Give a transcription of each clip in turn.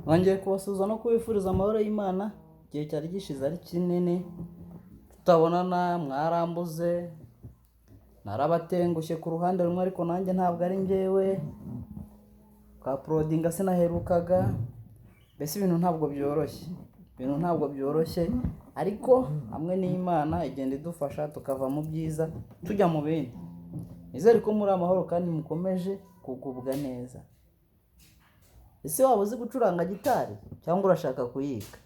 Nongeye kubasuhuza no kubifuriza amahoro y'Imana. Igihe cyari gishize ari kinini tutabonana, mwarambuze, narabatengushye ku ruhande rumwe, ariko nanjye ntabwo ari njyewe. Ka porodinga sinaherukaga, mbese ibintu ntabwo byoroshye, ariko hamwe n'Imana igenda idufasha tukava mu byiza tujya mu bindi. Nizere ko muri amahoro kandi mukomeje kugubwa neza. Ese waba uzi gucuranga gitari cyangwa urashaka kuyiga?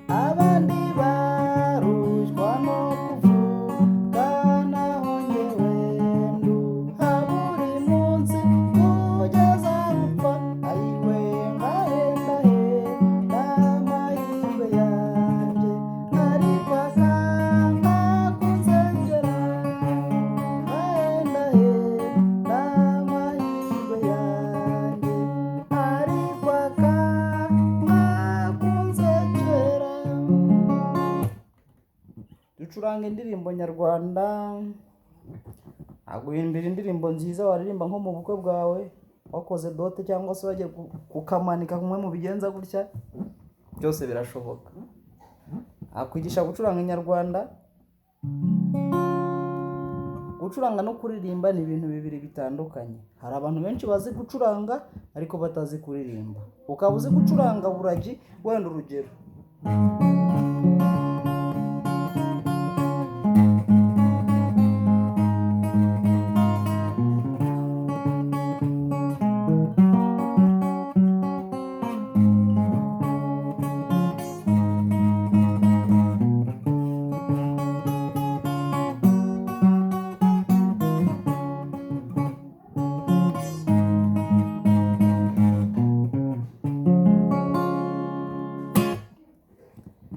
Abandi barushwa no kuvuga, naho njyewe nduha buri munsi kugeza gupfa. Ayiwe ngahenda n'amahirwe yanjye, ariko akanga kunzengera. Ngahenda n'amahirwe yanjye, ariko akanga kunzengera. Ducuranga indirimbo nyarwanda, aguhimbira indirimbo nziza waririmba nko mu bukwe bwawe, wakoze dote cyangwa se wagiye kukamanika kumwe mu bigenza gutya, byose birashoboka. Akwigisha gucuranga inyarwanda. Gucuranga no kuririmba ni ibintu bibiri bitandukanye. Hari abantu benshi bazi gucuranga ariko batazi kuririmba. Ukaba uzi gucuranga buragi, wenda urugero,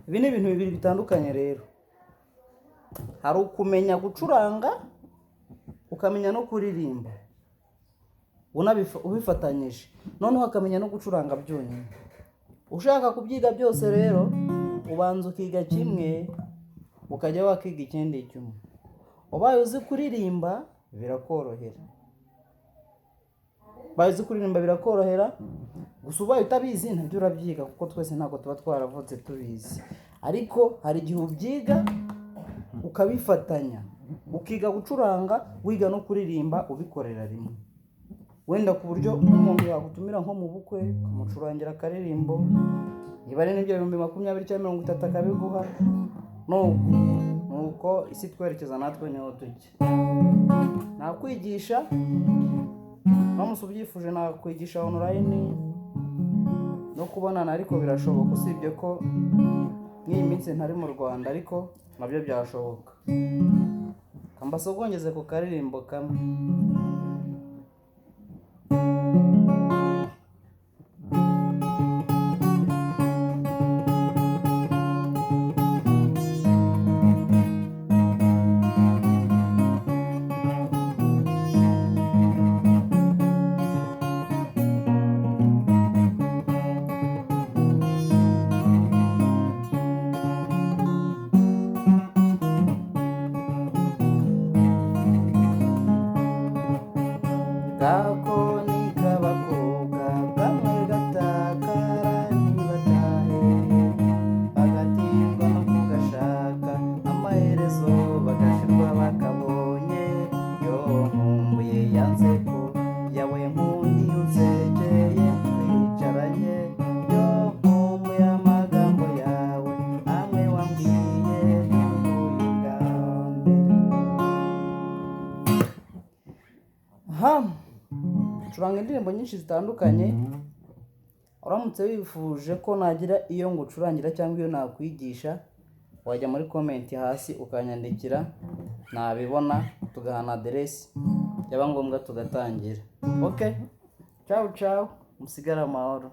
ibi ni ibintu bibiri bitandukanye rero. Hari ukumenya gucuranga, ukamenya no kuririmba ubifatanyije, noneho ukamenya no gucuranga byonyine. Ushaka kubyiga byose rero, ubanza ukiga kimwe ukajya wakiga ikindi kimwe. Ubaye uzi kuririmba birakorohera, gusa ubaye utabizi nabyo urabyiga, kuko twese ntabwo tuba twaravutse tubizi. Ariko hari igihe ubyiga ukabifatanya, ukiga gucuranga wiga no kuririmba ubikorera rimwe, wenda ku buryo umuntu yagutumira nko mu bukwe ukamucurangira akaririmbo, niba ari n'ibyo 20 cyangwa 30 akabiguha. Nuko isi twerekeza natwe niho tujya. Nakwigisha uramutse ubyifuje, nakwigisha online no kubonana, ariko birashoboka, usibye ko nk'iyi minsi ntari mu Rwanda, ariko nabyo byashoboka. Kambasogongeze ku karirimbo kamwe. Gakoni k'abakobwa kamwe gatakara ntibatahe, bagatirwa no kugashaka, amaherezo bagashirwa bakabonye. Yo nkumbuye yanze ko yawe nkundi unsekeye twicaranye, yo nkumbuye amagambo yawe amwe wambwiye tuvuye bwa mbere. Curanga indirimbo nyinshi zitandukanye. Uramutse wifuje ko nagira iyo ngucurangira cyangwa iyo nakwigisha, wajya muri comment hasi ukanyandikira, nabibona tugahana aderesi, byaba ngombwa tugatangira. Okay, ciao musigara amahoro.